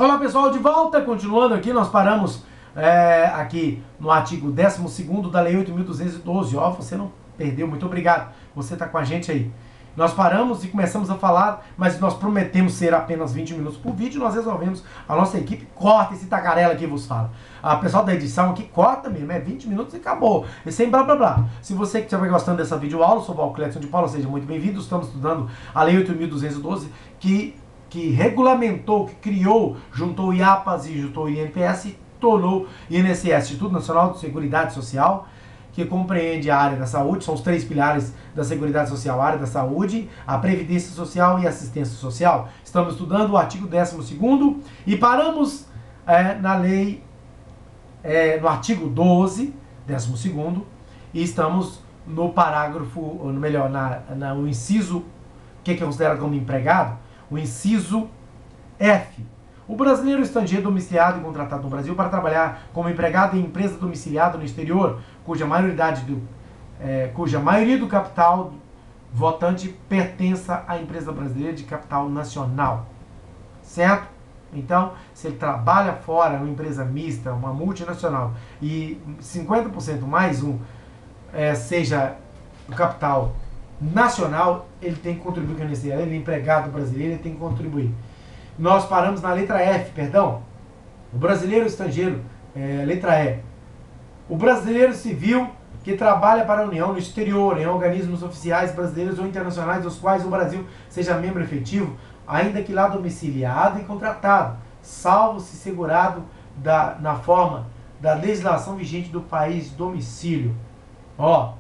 Olá pessoal, de volta, continuando aqui, nós paramos aqui no artigo 12º da Lei 8.212, ó, você não perdeu, muito obrigado, você está com a gente aí. Nós paramos e começamos a falar, mas nós prometemos ser apenas 20 minutos por vídeo, nós resolvemos, a nossa equipe corta esse tagarela que vos fala. A pessoal da edição aqui corta mesmo, é 20 minutos e acabou, e sem blá blá blá. Se você que estiver gostando dessa videoaula, eu sou o Val Cleiton de Paula, seja muito bem-vindo, estamos estudando a Lei 8.212, que regulamentou, que criou, juntou o IAPAS e juntou o INPS e tornou INSS, Instituto Nacional de Seguridade Social, que compreende a área da saúde, são os 3 pilares da Seguridade Social, a área da saúde, a Previdência Social e a Assistência Social. Estamos estudando o artigo 12º e paramos na lei, no artigo 12, 12º, e estamos no parágrafo, ou melhor, no inciso, que é considerado como empregado, o inciso F. O brasileiro estrangeiro domiciliado e contratado no Brasil para trabalhar como empregado em empresa domiciliada no exterior, cuja maioria do capital votante pertença à empresa brasileira de capital nacional. Certo? Então, se ele trabalha fora, numa empresa mista, uma multinacional, e 50% mais um seja o capital nacional, ele tem que contribuir com o INSS, ele é empregado brasileiro, ele tem que contribuir. Nós paramos na letra F, perdão. O brasileiro estrangeiro, letra E. O brasileiro civil que trabalha para a União no exterior, em organismos oficiais brasileiros ou internacionais dos quais o Brasil seja membro efetivo, ainda que lá domiciliado e contratado, salvo se segurado na forma da legislação vigente do país domicílio. Ó,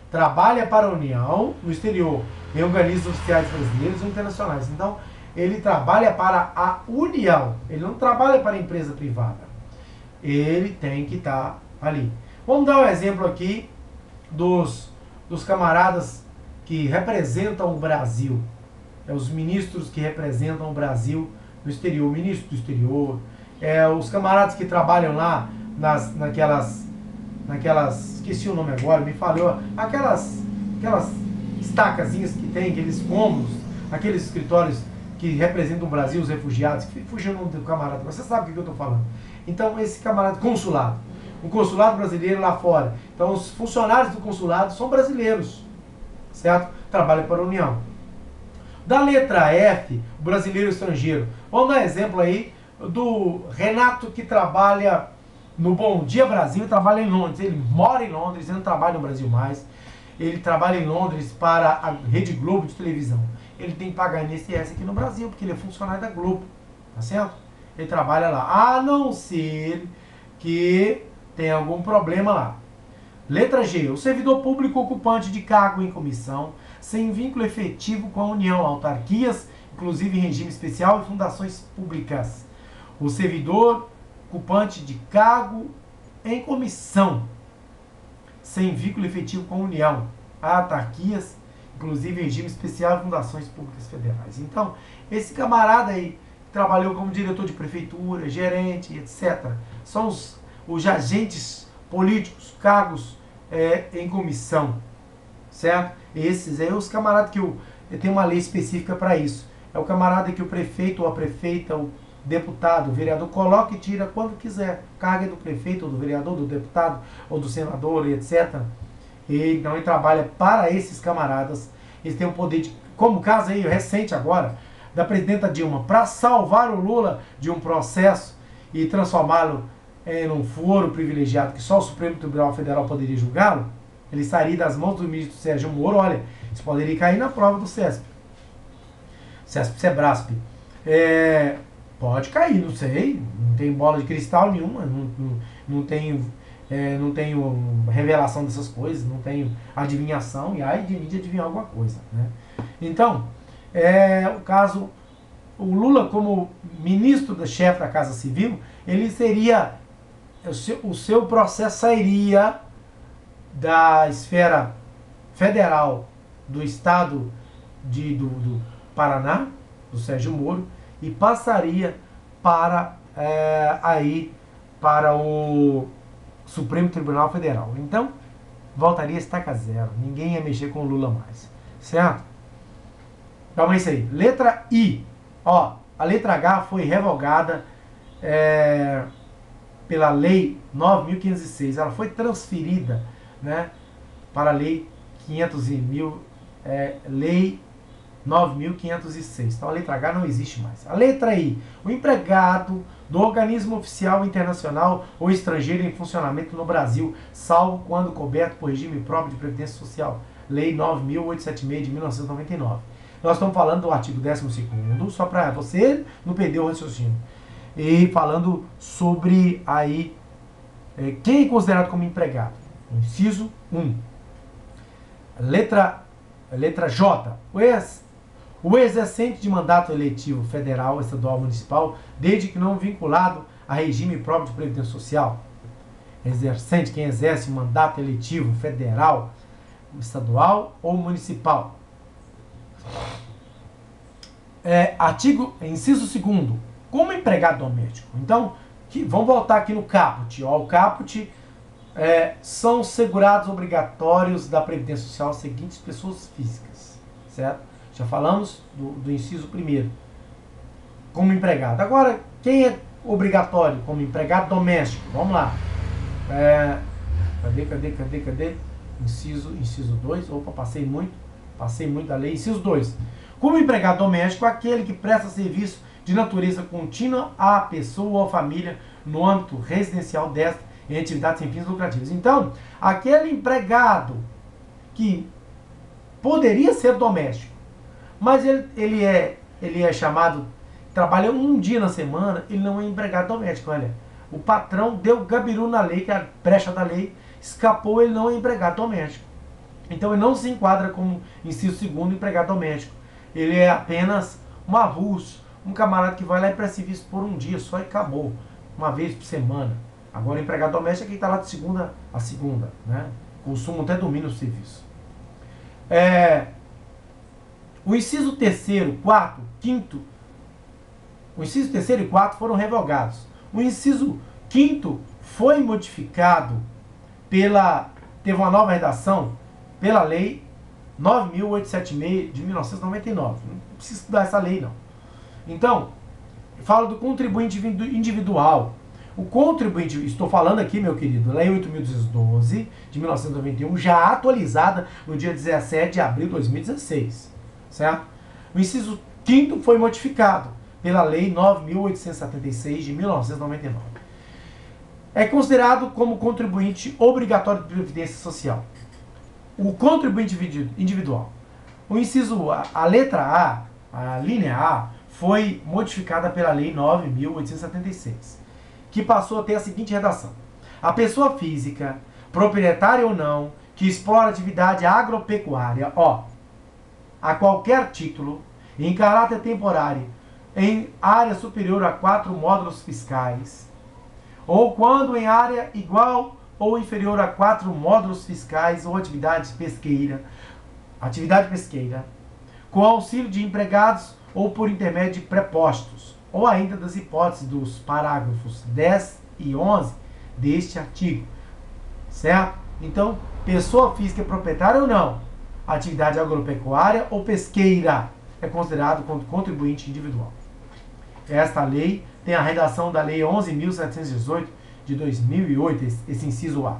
trabalha para a União no exterior, em organismos oficiais brasileiros ou internacionais. Então, ele trabalha para a União, ele não trabalha para a empresa privada. Ele tem que estar ali. Vamos dar um exemplo aqui dos camaradas que representam o Brasil. Os ministros que representam o Brasil no exterior, o ministro do exterior, os camaradas que trabalham lá naquelas, esqueci o nome agora, me falhou, aquelas estacazinhas que tem, aqueles cômodos, aqueles escritórios que representam o Brasil, os refugiados, fugiu o nome do camarada, você sabe o que eu estou falando. Então, esse camarada, consulado, um consulado brasileiro lá fora. Então, os funcionários do consulado são brasileiros, certo? Trabalham para a União. Da letra F, o brasileiro estrangeiro. Vamos dar exemplo aí do Renato, que trabalha no Bom Dia Brasil, trabalha em Londres. Ele mora em Londres, ele não trabalha no Brasil mais. Ele trabalha em Londres para a Rede Globo de televisão. Ele tem que pagar INSS aqui no Brasil, porque ele é funcionário da Globo, tá certo? Ele trabalha lá, a não ser que tenha algum problema lá. Letra G, o servidor público ocupante de cargo em comissão, sem vínculo efetivo com a União, autarquias, inclusive em regime especial e fundações públicas. O servidor ocupante de cargo em comissão, sem vínculo efetivo com a União, autarquias, inclusive em regime especial e fundações públicas federais. Então, esse camarada aí, que trabalhou como diretor de prefeitura, gerente, etc., são os agentes políticos, cargos em comissão, certo? Esses aí, os camaradas que tem uma lei específica para isso. É o camarada que o prefeito ou a prefeita, o deputado, o vereador, coloca e tira quando quiser. Carga do prefeito, ou do vereador, do deputado, ou do senador, etc., então ele trabalha para esses camaradas. Eles têm o poder de, como o caso aí recente agora, da presidenta Dilma, para salvar o Lula de um processo e transformá-lo em um foro privilegiado que só o Supremo Tribunal Federal poderia julgá-lo, ele sairia das mãos do ministro Sérgio Moro. Olha, isso poderia cair na prova do Sebrasp. Pode cair, não sei, não tem bola de cristal nenhuma, não tenho revelação dessas coisas, não tenho adivinhação, e aí de mim de adivinhar alguma coisa, né? Então, o caso, o Lula como ministro da chefe da Casa Civil, ele seria, o seu processo sairia da esfera federal do estado do Paraná, do Sérgio Moro, e passaria para o Supremo Tribunal Federal. Então, voltaria a estaca zero. Ninguém ia mexer com o Lula mais. Certo? Então é isso aí. Letra I. Ó, a letra H foi revogada pela Lei 9.506. Ela foi transferida, né, para a Lei 500.000, Lei 9.506. Então a letra H não existe mais. A letra I, o empregado do organismo oficial internacional ou estrangeiro em funcionamento no Brasil, salvo quando coberto por regime próprio de previdência social. Lei 9.876 de 1999. Nós estamos falando do artigo 12º, só para você não perder o raciocínio. E falando sobre aí quem é considerado como empregado. Inciso 1. Letra J. O exercente de mandato eletivo federal, estadual, municipal, desde que não vinculado a regime próprio de previdência social. Exercente, quem exerce mandato eletivo federal, estadual ou municipal. Inciso 2º, como empregado doméstico. Então, vamos voltar aqui no caput. O caput são segurados obrigatórios da Previdência Social as seguintes pessoas físicas, certo? Já falamos do inciso 1º, como empregado. Agora, quem é obrigatório como empregado doméstico? Vamos lá. Cadê? Inciso 2. Opa, passei muito da lei. Inciso 2. Como empregado doméstico, aquele que presta serviço de natureza contínua à pessoa ou à família no âmbito residencial desta em atividades sem fins lucrativos. Então, aquele empregado que poderia ser doméstico, mas ele é chamado, trabalha um dia na semana, ele não é empregado doméstico. Olha, o patrão deu gabiru na lei, que é a brecha da lei, escapou, ele não é empregado doméstico. Então ele não se enquadra como inciso 2º empregado doméstico. Ele é apenas um avulso, um camarada que vai lá e presta serviço por um dia só e acabou, uma vez por semana. Agora o empregado doméstico é quem está lá de segunda a segunda, né? Consumo até domingo no serviço. O inciso 3º, 4º, 5º, o inciso 3º e 4º foram revogados. O inciso 5º foi modificado teve uma nova redação pela lei 9.876 de 1999. Não precisa estudar essa lei, não. Então, fala do contribuinte individual. O contribuinte, estou falando aqui, meu querido, Lei 8.212 de 1991, já atualizada no dia 17 de abril de 2016. Certo? O inciso 5º foi modificado pela Lei 9.876 de 1999. É considerado como contribuinte obrigatório de previdência social. O contribuinte individual. O inciso a letra A, a linha A, foi modificada pela Lei 9.876, que passou a ter a seguinte redação: a pessoa física, proprietária ou não, que explora atividade agropecuária, a qualquer título, em caráter temporário, em área superior a 4 módulos fiscais, ou quando em área igual ou inferior a 4 módulos fiscais ou atividade pesqueira, com auxílio de empregados ou por intermédio de prepostos, ou ainda das hipóteses dos parágrafos 10 e 11 deste artigo, certo? Então, pessoa física proprietária ou não, atividade agropecuária ou pesqueira é considerado como contribuinte individual. Esta lei tem a redação da Lei 11.718 de 2008, esse inciso A.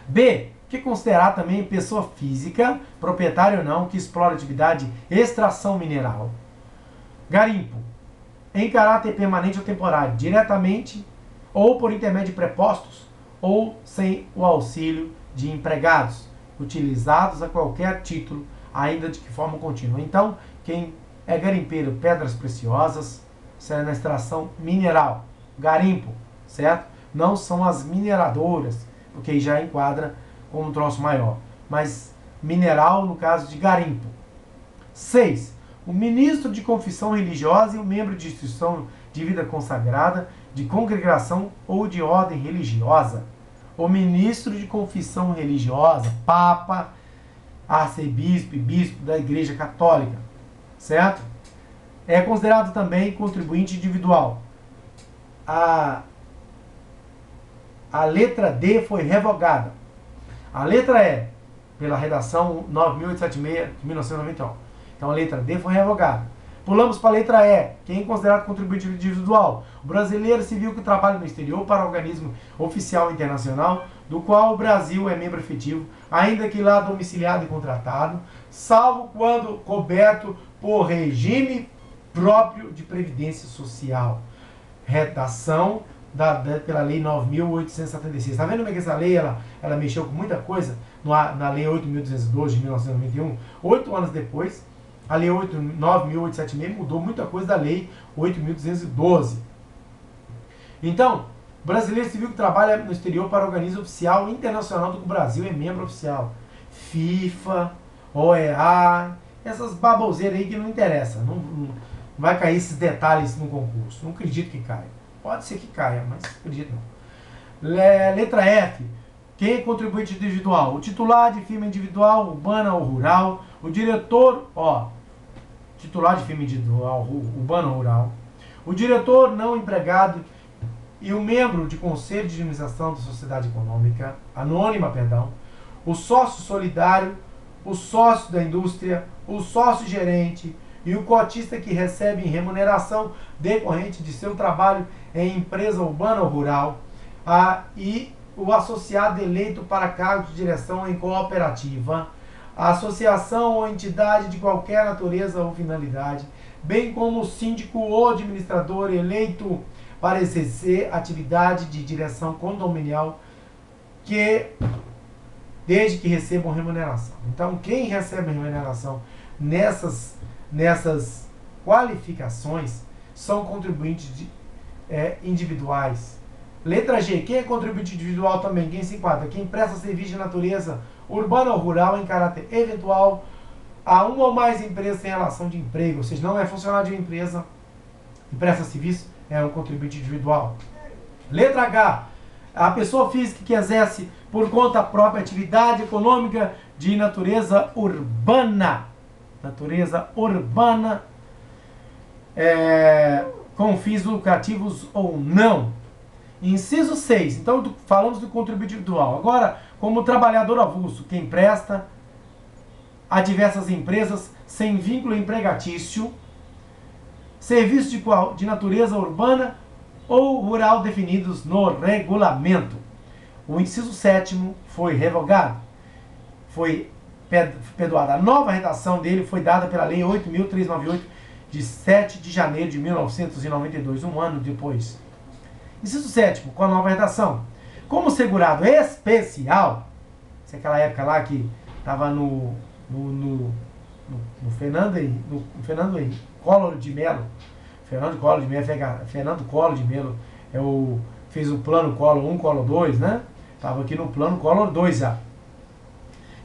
B, que considerar também pessoa física, proprietária ou não, que explora atividade extração mineral, garimpo, em caráter permanente ou temporário, diretamente ou por intermédio de prepostos ou sem o auxílio de empregados, utilizados a qualquer título, ainda de que forma contínua. Então, quem é garimpeiro, pedras preciosas, será na extração mineral, garimpo, certo? Não são as mineradoras, porque aí já enquadra como um troço maior, mas mineral no caso de garimpo. 6. O ministro de confissão religiosa e o membro de instituição de vida consagrada, de congregação ou de ordem religiosa. O ministro de confissão religiosa, papa, arcebispo e bispo da Igreja Católica, certo? É considerado também contribuinte individual. A letra D foi revogada. A letra E, pela redação 9.876 de 1991. Então a letra D foi revogada. Pulamos para a letra E. Quem é considerado contribuinte individual? O brasileiro civil que trabalha no exterior para organismo oficial internacional, do qual o Brasil é membro efetivo, ainda que lá domiciliado e contratado, salvo quando coberto por regime próprio de previdência social. Redação pela Lei 9.876. Está vendo como é que essa lei ela mexeu com muita coisa na Lei 8.212 de 1991? 8 anos depois, a Lei 9.876 mudou muita coisa da Lei 8.212. Então, brasileiro civil que trabalha no exterior para organismo oficial internacional do que o Brasil é membro oficial. FIFA, OEA, essas baboseiras aí que não interessam. Não vai cair esses detalhes no concurso. Não acredito que caia. Pode ser que caia, mas não acredito não. Letra F. Quem é contribuinte individual? O titular de firma individual, urbana ou rural. O diretor, titular de firma individual, urbana ou rural. O diretor não empregado e o membro de conselho de administração da sociedade econômica, anônima, perdão. O sócio solidário, o sócio da indústria, o sócio gerente e o cotista que recebe remuneração decorrente de seu trabalho em empresa urbana ou rural, e o associado eleito para cargo de direção em cooperativa, a associação ou entidade de qualquer natureza ou finalidade, bem como o síndico ou administrador eleito para exercer atividade de direção condominial, desde que recebam remuneração. Então, quem recebe remuneração nessas qualificações são contribuintes individuais. Letra G. Quem é contribuinte individual também? Quem se enquadra? Quem presta serviço de natureza urbana ou rural em caráter eventual a uma ou mais empresas em relação de emprego, ou seja, não é funcionário de uma empresa e presta serviço, é um contribuinte individual. Letra H. A pessoa física que exerce por conta própria atividade econômica de natureza urbana. Natureza urbana, com fins lucrativos ou não. Inciso 6. Então, falamos do contribuinte individual. Agora, como trabalhador avulso, quem presta a diversas empresas sem vínculo empregatício, serviços de natureza urbana ou rural definidos no regulamento. O inciso 7º foi revogado. Foi perdoada. A nova redação dele foi dada pela Lei 8.398, de 7 de janeiro de 1992, um ano depois. Inciso 7º, com a nova redação. Como segurado especial, se é aquela época lá que estava no Fernando Collor de Mello. Fernando Collor de Mello fez o plano Collor 1, Collor 2, né? Estava aqui no plano Collor 2 já.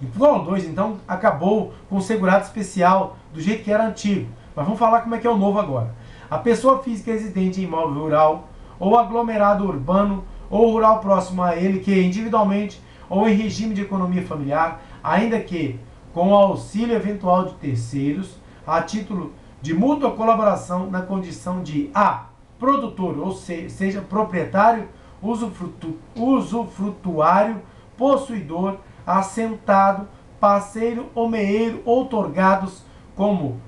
E o Collor 2, então, acabou com o segurado especial do jeito que era antigo. Mas vamos falar como é que é o novo agora. A pessoa física residente em imóvel rural ou aglomerado urbano ou rural próximo a ele que individualmente ou em regime de economia familiar, ainda que com o auxílio eventual de terceiros, a título de mútua colaboração na condição de A. Produtor, ou seja, proprietário, usufrutuário, possuidor, assentado, parceiro ou meeiro outorgados como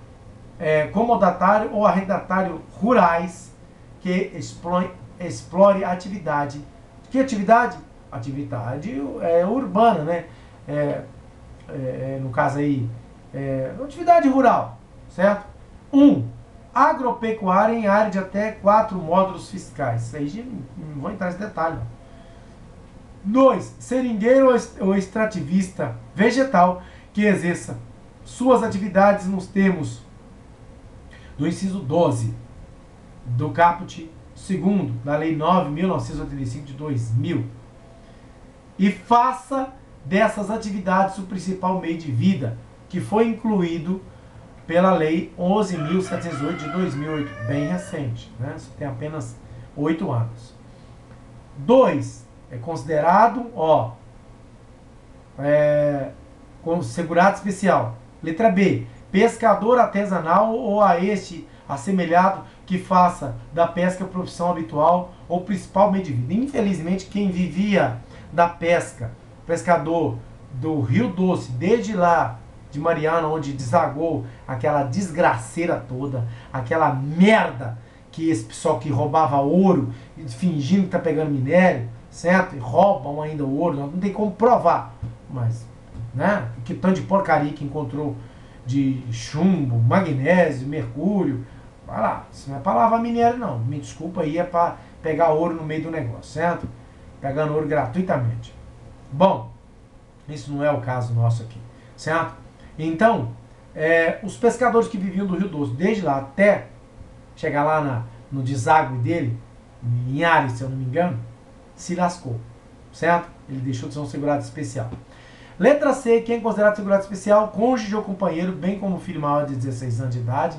comodatário ou arrendatário rurais que explore atividade. Que atividade? Atividade urbana, né? No caso aí, atividade rural, certo? 1. Agropecuária em área de até 4 módulos fiscais. Isso aí não vou entrar nesse detalhe. 2. Seringueiro ou extrativista vegetal que exerça suas atividades nos termos do inciso 12 do caput 2º da Lei 9.985 de 2000 e faça dessas atividades o principal meio de vida, que foi incluído pela Lei 11.708 de 2008, bem recente, né? Isso tem apenas 8 anos. 2. É considerado, como segurado especial. Letra B. Pescador artesanal ou a este assemelhado que faça da pesca profissão habitual ou principal meio de vida. Infelizmente, quem vivia da pesca, pescador do Rio Doce, desde lá de Mariana, onde desagou aquela desgraceira toda, aquela merda que esse pessoal que roubava ouro, fingindo que tá pegando minério, certo? E roubam ainda o ouro, não tem como provar, mas, né? Que tanto de porcaria que encontrou de chumbo, magnésio, mercúrio, vai lá, isso não é para lavar minério não, me desculpa aí, é para pegar ouro no meio do negócio, certo? Pegando ouro gratuitamente. Bom, isso não é o caso nosso aqui, certo? Então, os pescadores que viviam do Rio Doce, desde lá até chegar lá no deságue dele, em Ares, se eu não me engano, se lascou, certo? Ele deixou de ser um segurado especial. Letra C, quem é considerado segurado especial, cônjuge ou companheiro, bem como filho maior de 16 anos de idade,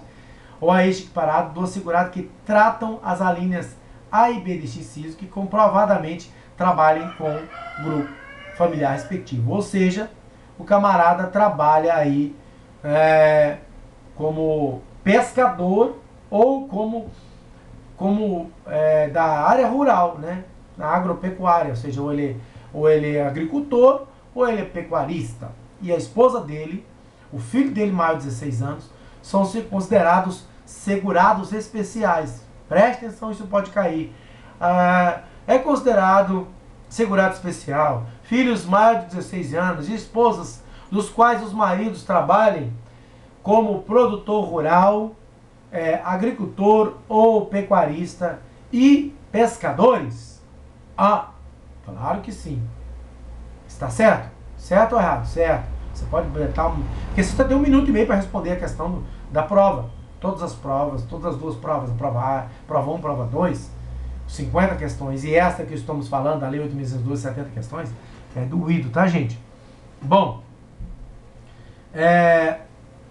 ou a equiparado do segurado que tratam as alíneas A e B deste inciso, que comprovadamente trabalhem com o grupo familiar respectivo. Ou seja, o camarada trabalha aí como pescador ou como da área rural, né? Na agropecuária, ou seja, ou ele é agricultor ou ele é pecuarista. E a esposa dele, o filho dele maior de 16 anos, são considerados segurados especiais. Preste atenção, isso pode cair. É considerado segurado especial filhos maiores de 16 anos e esposas dos quais os maridos trabalhem como produtor rural, agricultor ou pecuarista e pescadores? Claro que sim. Está certo? Certo ou errado? Certo. Você pode botar porque você tem 1 minuto e meio para responder a questão da prova. Todas as provas, todas as duas provas, a prova A, prova 1, prova 2, 50 questões. E esta que estamos falando, a Lei 8.612, 70 questões, é doído, tá, gente? Bom,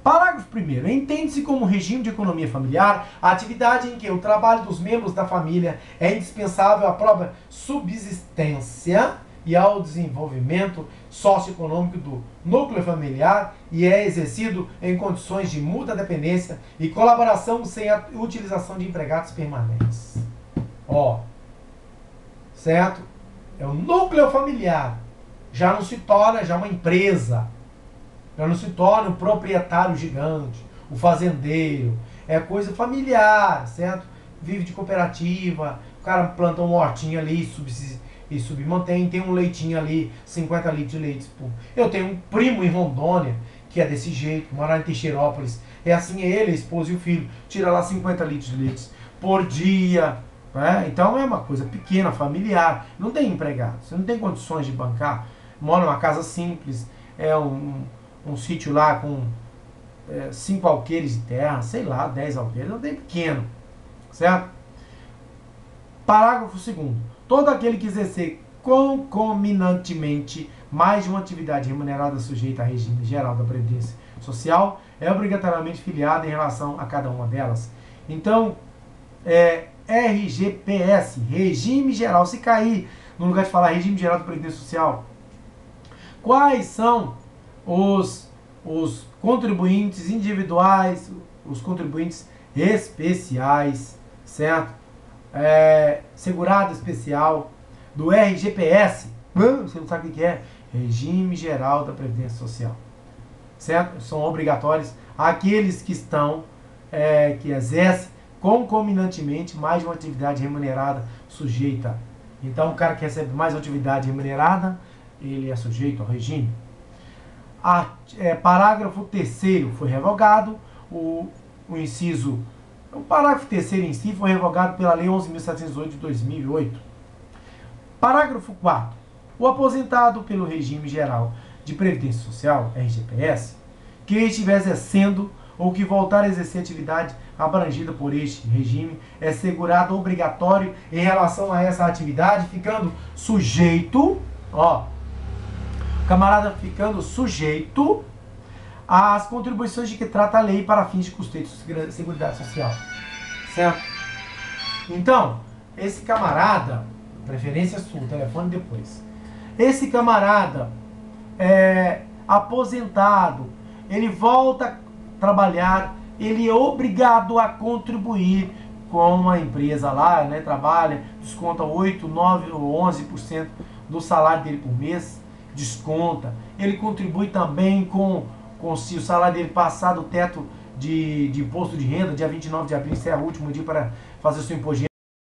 parágrafo 1º. Entende-se como regime de economia familiar a atividade em que o trabalho dos membros da família é indispensável à própria subsistência e ao desenvolvimento socioeconômico do núcleo familiar e é exercido em condições de mútua dependência e colaboração sem a utilização de empregados permanentes. Certo? É o núcleo familiar. Já não se torna uma empresa. Já não se torna um proprietário gigante, o fazendeiro. É coisa familiar, certo? Vive de cooperativa, o cara planta um hortinho ali e submantém, tem um leitinho ali, 50 litros de leite. Eu tenho um primo em Rondônia, que é desse jeito, mora em Teixeirópolis. É assim, ele, a esposa e o filho, tira lá 50 litros de leite por dia. Né? Então é uma coisa pequena, familiar. Não tem empregado, você não tem condições de bancar. Mora numa casa simples, é um sítio lá com 5 alqueires de terra, sei lá, 10 alqueires, não tem pequeno, certo? Parágrafo 2º. Todo aquele que exercer concomitantemente mais de uma atividade remunerada sujeita a regime geral da Previdência Social é obrigatoriamente filiado em relação a cada uma delas. Então, RGPS, Regime Geral, se cair no lugar de falar Regime Geral da Previdência Social, quais são os contribuintes individuais, os contribuintes especiais, certo? Segurado especial do RGPS. Você não sabe o que é? Regime Geral da Previdência Social, certo? São obrigatórios aqueles que estão, que exercem concomitantemente mais de uma atividade remunerada sujeita. Então, o cara que recebe mais atividade remunerada, ele é sujeito ao regime. Parágrafo 3º foi revogado. O parágrafo 3º em si foi revogado pela Lei 11.708 de 2008. Parágrafo 4º. O aposentado pelo Regime Geral de Previdência Social, RGPS, que estiver exercendo ou que voltar a exercer atividade abrangida por este regime, é segurado obrigatório em relação a essa atividade, ficando sujeito, camarada ficando sujeito às contribuições de que trata a lei para fins de custeio de seguridade social. Certo? Então, esse camarada, preferência sua, telefone depois. Esse camarada aposentado, ele volta a trabalhar, ele é obrigado a contribuir com a empresa lá, né? Trabalha, desconta 8, 9 ou 11% do salário dele por mês, desconta. Ele contribui também com se o salário dele passar do teto de imposto de renda, dia 29 de abril, encerra o último dia para fazer o seu imposto de renda.